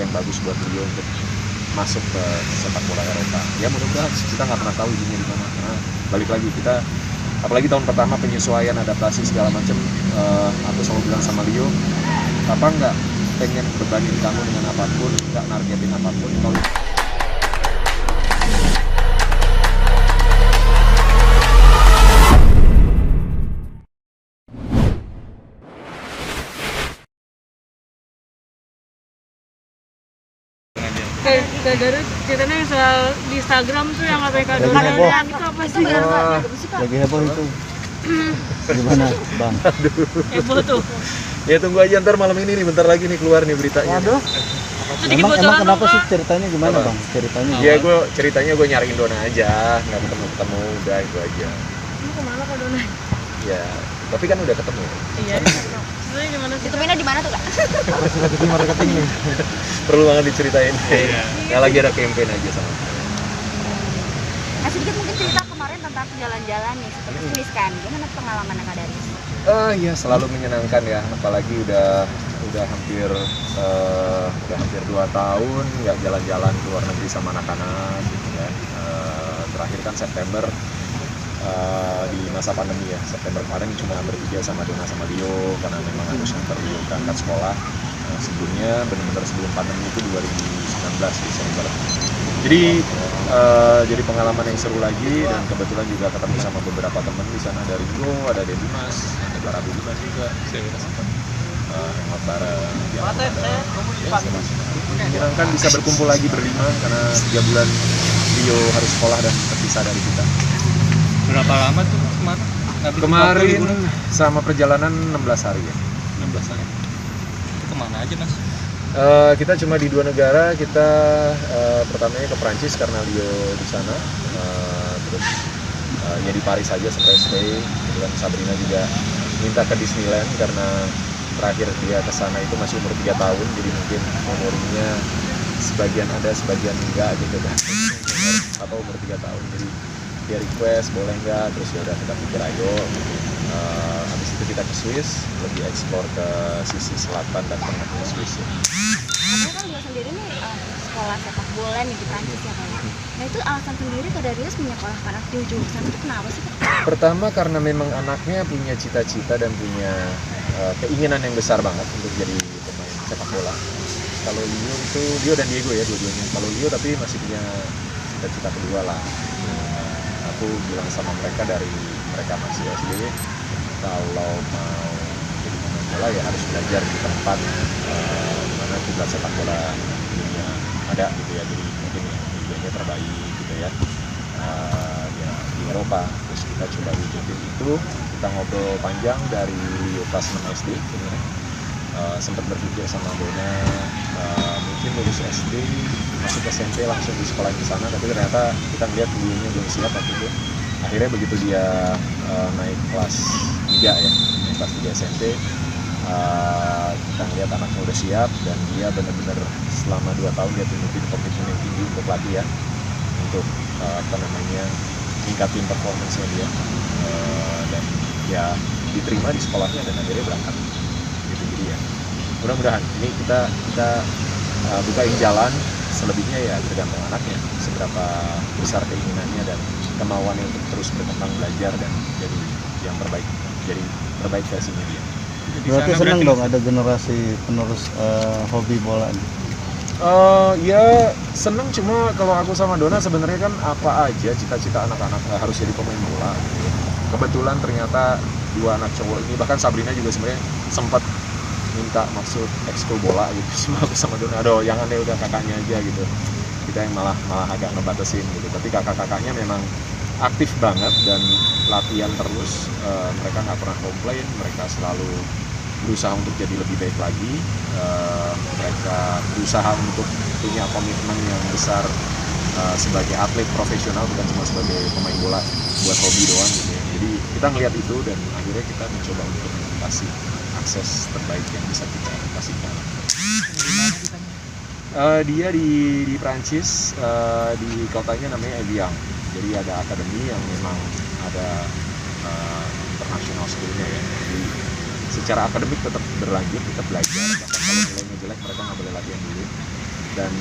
yang bagus buat Leo untuk masuk ke sepak bola Eropa. Ya mudah-mudahan, kita nggak pernah tahu ujungnya di mana. Karena balik lagi kita, apalagi tahun pertama penyesuaian, adaptasi segala macam. Aku selalu bilang sama Leo, Papa nggak pengen bebanin kamu dengan apapun, nggak nargetin apapun. Kalau Kak Garut ceritanya soal di Instagram tuh yang katanya Kak Lagi heboh. itu apa sih? Lagi heboh itu. Gimana, Bang? Heboh tuh. ya tunggu aja, ntar malam ini nih, bentar lagi nih keluar nih beritanya. Waduh. Sedikit Emang bocoran kenapa dong, sih Kak. ceritanya gimana, Apa? Bang? Ceritanya Ya ceritanya gue nyariin Dona aja, nggak ketemu, udah itu aja. Kamu kemana Kak Dona? Ya, tapi kan udah ketemu. Iya. Sebenarnya gimana sih? Ditemuinnya di mana tuh, Kak? marketing nih. Perlu banget diceritain. Nggak lagi ada campaign aja sama. Nah, sedikit mungkin cerita kemarin tentang jalan-jalan nih, seperti tulis kan. Gimana pengalaman Kak Darius? Ya selalu menyenangkan ya, apalagi udah hampir 2 tahun nggak jalan-jalan ke luar negeri sama anak-anak gitu kan. Terakhir kan September, di masa pandemi ya, September kemarin cuma bertiga sama Dona sama Leo karena memang harus nganter Leo berangkat sekolah. Sebelumnya benar-benar sebelum pandemi itu 2019 Desember. Jadi pengalaman yang seru lagi, dan kebetulan juga ketemu sama beberapa teman di sana, dari Rio, ada Dedimas, ada Bara Budiman juga. Kita sempat hangout bareng. Menyenangkan bisa berkumpul lagi berlima karena 3 bulan Rio harus sekolah dan terpisah dari kita. Berapa lama tuh kemarin? Kemarin sama perjalanan 16 hari ya. 16 hari. Itu kemana aja Mas? Kita cuma di 2 negara. Kita pertamanya ke Prancis karena Leo di sana. Terus ya di Paris aja sampai stay. Kemudian Sabrina juga minta ke Disneyland karena terakhir dia ke sana itu masih umur 3 tahun. Jadi mungkin memorinya sebagian ada, sebagian enggak gitu kan. Atau umur 3 tahun. Jadi dia request boleh nggak, terus ya udah kita pikir ayo. Habis itu kita ke Swiss, lebih eksplor ke sisi selatan dan tengahnya Swiss ya. Karena kan dia sendiri nih sekolah sepak bola nih di Prancis ya Kak. Nah itu alasan sendiri Kak Darius menyekolahkan anak di jurusan itu kenapa sih Kak? Pertama karena memang anaknya punya cita-cita dan punya keinginan yang besar banget untuk jadi pemain sepak bola. Kalau Leo dan Diego ya dua-duanya. Kalau Leo tapi masih punya cita-cita kedua lah. Aku bilang sama mereka dari mereka masih SD, kalau mau jadi pemain bola ya harus belajar di tempat mana kiblat sepak bola dunia ada gitu ya. Jadi mungkin liganya terbaik gitu ya, ya di Eropa. Terus kita coba wujudin itu, kita ngobrol panjang dari kelas 6 SD sebenarnya. Sempat berpikir sama Dona mungkin lulus SD masuk SMP langsung di sekolah di sana, tapi ternyata kita ngeliat dulunya belum siap waktu itu. Akhirnya begitu dia naik kelas 3 ya, naik kelas 3 SMP, kita ngeliat anaknya udah siap dan dia benar-benar selama 2 tahun dia tunjukin komitmen yang tinggi untuk latihan, untuk ningkatin performance-nya dia, dan ya diterima di sekolahnya dan akhirnya berangkat gitu. Jadi ya mudah-mudahan ini kita bukain jalan. Selebihnya ya tergantung anaknya seberapa besar keinginannya dan kemauannya untuk terus berkembang, belajar dan jadi yang terbaik, jadi terbaik versinya dia. Berarti seneng dong ada generasi penerus hobi bola nih. Ya seneng, cuma kalau aku sama Dona sebenarnya kan apa aja cita-cita anak-anak harus jadi pemain bola. Kebetulan ternyata 2 anak cowok ini, bahkan Sabrina juga sebenarnya sempat minta masuk ekskul bola gitu. Cuma aku sama Dona, aduh yang aneh udah kakaknya aja gitu. Kita yang malah agak ngebatasin gitu. Tapi kakak-kakaknya memang aktif banget dan latihan terus. Mereka nggak pernah komplain, mereka selalu berusaha untuk jadi lebih baik lagi. Mereka berusaha untuk punya komitmen yang besar sebagai atlet profesional, bukan cuma sebagai pemain bola buat hobi doang gitu ya. Jadi kita ngelihat itu dan akhirnya kita mencoba untuk kasih akses terbaik yang bisa kita kasihkan. Dia di Prancis, di kotanya namanya Evian. Jadi ada akademi yang memang ada international schoolnya ya. Jadi secara akademik tetap berlanjut, tetap belajar. Bahkan kalau nilainya jelek mereka nggak boleh latihan dulu. dan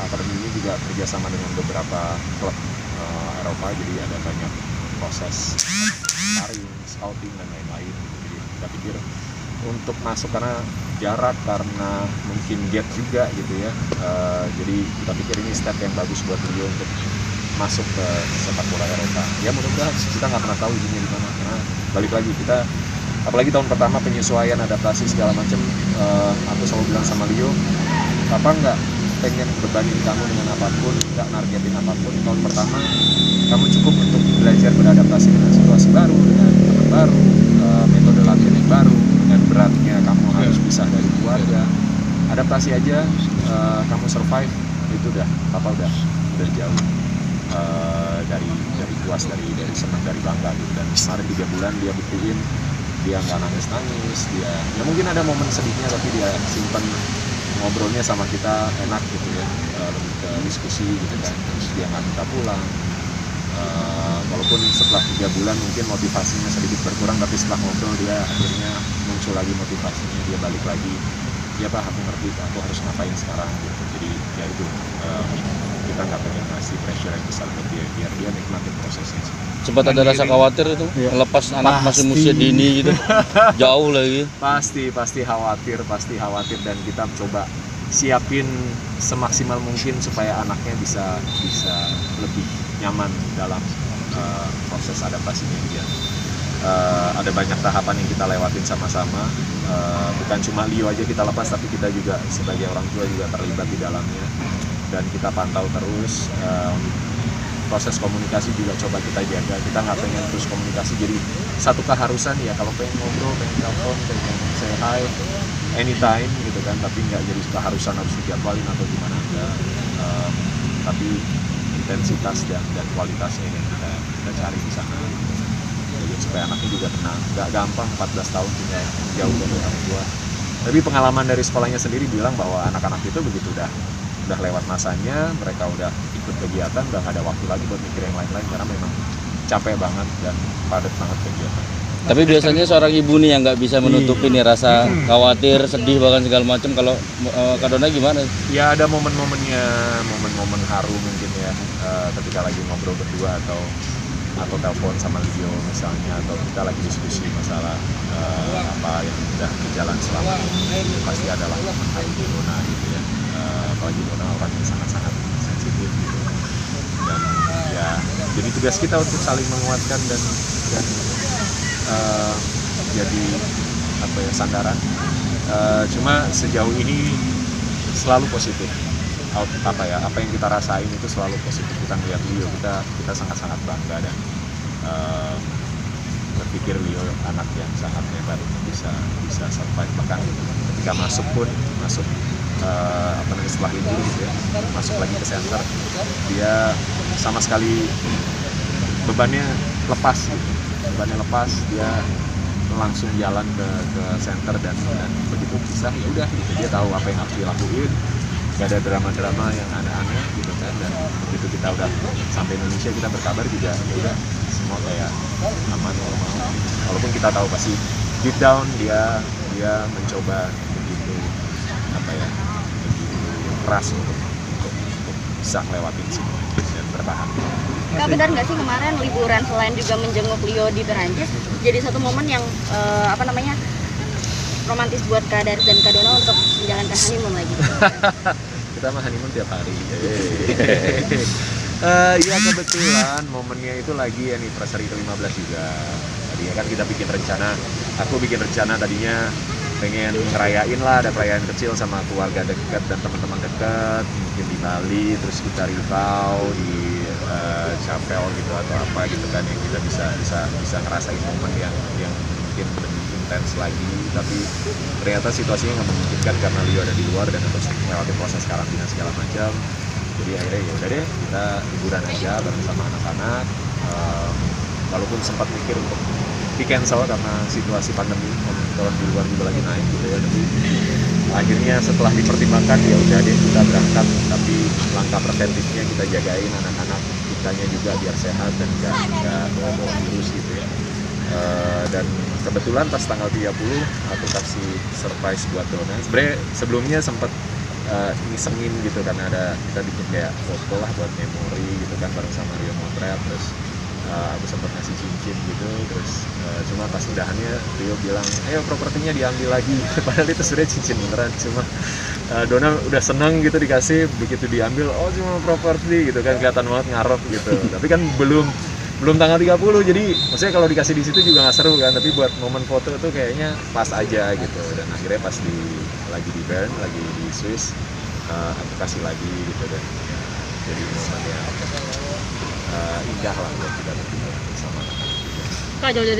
akademi ini juga kerjasama dengan beberapa klub Eropa, jadi ada banyak proses sparring, scouting dan lain-lain gitu. Jadi kita pikir untuk masuk karena jarak, karena mungkin gap juga gitu ya, jadi kita pikir ini step yang bagus buat Leo untuk masuk ke sepak bola Eropa. Ya mudah-mudahan, kita nggak pernah tahu ujungnya di mana, karena balik lagi kita, apalagi tahun pertama penyesuaian, adaptasi segala macam. Aku selalu bilang sama Leo, Papa nggak pengen bebanin kamu dengan apapun, nggak nargetin apapun. Tahun pertama kamu cukup untuk belajar beradaptasi dengan situasi baru, dengan teman baru, metode latihan yang baru, dengan beratnya kamu harus pisah dari keluarga. Adaptasi aja, kamu survive, itu udah Papa udah jauh dari puas, dari senang, dari bangga gitu. Dan kemarin 3 bulan dia buktiin dia nggak nangis, dia ya mungkin ada momen sedihnya tapi dia simpan, ngobrolnya sama kita enak gitu ya, lebih ke diskusi gitu kan. Terus dia nggak minta pulang, walaupun setelah 3 bulan mungkin motivasinya sedikit berkurang, tapi setelah ngobrol dia akhirnya muncul lagi motivasinya, dia balik lagi, ya Pak aku ngerti aku harus ngapain sekarang gitu. Jadi ya itu, kita nggak pengen ngasih pressure yang besar buat dia, biar dia nikmatin prosesnya. Sempat ada rasa khawatir itu melepas anak masih usia dini gitu, jauh lagi. Pasti khawatir, dan kita coba siapin semaksimal mungkin supaya anaknya bisa lebih nyaman dalam proses adaptasinya dia. Ada banyak tahapan yang kita lewatin sama-sama, bukan cuma Leo aja kita lepas, tapi kita juga sebagai orang tua juga terlibat di dalamnya, dan kita pantau terus. Proses komunikasi juga coba kita jaga, kita nggak pengen terus komunikasi jadi satu keharusan ya, kalau pengen ngobrol, pengen telepon, pengen say hi anytime gitu kan, tapi nggak jadi keharusan harus dijadwalin atau gimana, enggak. Tapi intensitas dan kualitasnya yang kita cari di sana, jadi supaya anaknya juga tenang. Nggak gampang 14 tahun tinggal jauh dari orang tua, tapi pengalaman dari sekolahnya sendiri bilang bahwa anak-anak itu begitu udah lewat masanya, mereka udah ikut kegiatan, udah nggak ada waktu lagi buat mikir yang lain-lain, karena memang capek banget dan padat banget kegiatan. Tapi biasanya seorang ibu nih yang nggak bisa menutupi nih rasa khawatir, sedih, bahkan segala macam. Kalau Kak Dona gimana? Ya ada momen-momennya, momen-momen haru mungkin ya, ketika lagi ngobrol berdua atau telepon sama Leo misalnya, atau kita lagi diskusi masalah apa yang udah berjalan selama ini, pasti adalah momen haru di Dona gitu ya. Apalagi Dona orang yang sangat-sangat sensitif gitu, dan ya jadi tugas kita untuk saling menguatkan dan jadi apa ya, sandaran. Cuma sejauh ini selalu positif, apa yang kita rasain itu selalu positif. Kita melihat Leo, kita sangat-sangat bangga dan berpikir Leo anak yang sangat hebat, bisa survive, bahkan ketika masuk setelah libur gitu ya, masuk lagi ke center, dia sama sekali bebannya lepas, dia langsung jalan ke center dan begitu pisah ya udah gitu, dia tahu apa yang harus dilakuin, gak ada drama-drama yang aneh-aneh gitu kan. Dan begitu kita udah sampai Indonesia, kita berkabar juga ya udah semua kayak aman, normal, walaupun kita tahu pasti deep down dia mencoba begitu keras untuk bisa ngelewatin semua dan bertahan. Kak, benar nggak sih kemarin liburan selain juga menjenguk Leo di Perancis jadi satu momen yang romantis buat Kak Daris dan Kak Dona untuk menjalankan honeymoon lagi? Kita mah honeymoon tiap hari. Ya kebetulan momennya itu lagi anniversary ke-15 juga. Tadinya kan kita aku bikin rencana tadinya pengen ngerayain lah, ada perayaan kecil sama keluarga dekat dan teman-teman dekat, mungkin di Bali, terus kita review di Chapel gitu atau apa gitu kan, yang kita bisa ngerasain momen yang mungkin lebih intens lagi. Tapi ternyata situasinya nggak memungkinkan karena Leo ada di luar dan harus melewati proses karantina segala macam. Jadi akhirnya ya udah deh, kita liburan aja bareng sama anak-anak. Walaupun sempat mikir untuk di cancel karena situasi pandemi, omikron di luar juga lagi naik gitu ya. Tapi akhirnya setelah dipertimbangkan ya udah deh kita berangkat, tapi langkah preventifnya kita jagain anak-anak kitanya juga biar sehat dan nggak bawa virus gitu ya. Dan kebetulan pas tanggal 30 aku kasih surprise buat Dona. Sebenarnya sebelumnya sempat ngisengin gitu, karena kita bikin kayak foto lah buat memori gitu kan bareng sama Rio Motret. Terus aku sempat ngasih cincin gitu, terus cuma pas udahannya Rio bilang ayo propertinya diambil lagi. Padahal itu sebenarnya cincin beneran, cuma Dona udah seneng gitu dikasih, begitu diambil oh cuma properti gitu kan, kelihatan banget ngarep gitu. Tapi kan belum tanggal 30, jadi maksudnya kalau dikasih di situ juga nggak seru kan, tapi buat momen foto tuh kayaknya pas aja gitu. Dan akhirnya pas lagi di Bern, lagi di Swiss, aku kasih lagi gitu. Dan jadi momen yang indah lah buat kita bersama. Kak, jauh dari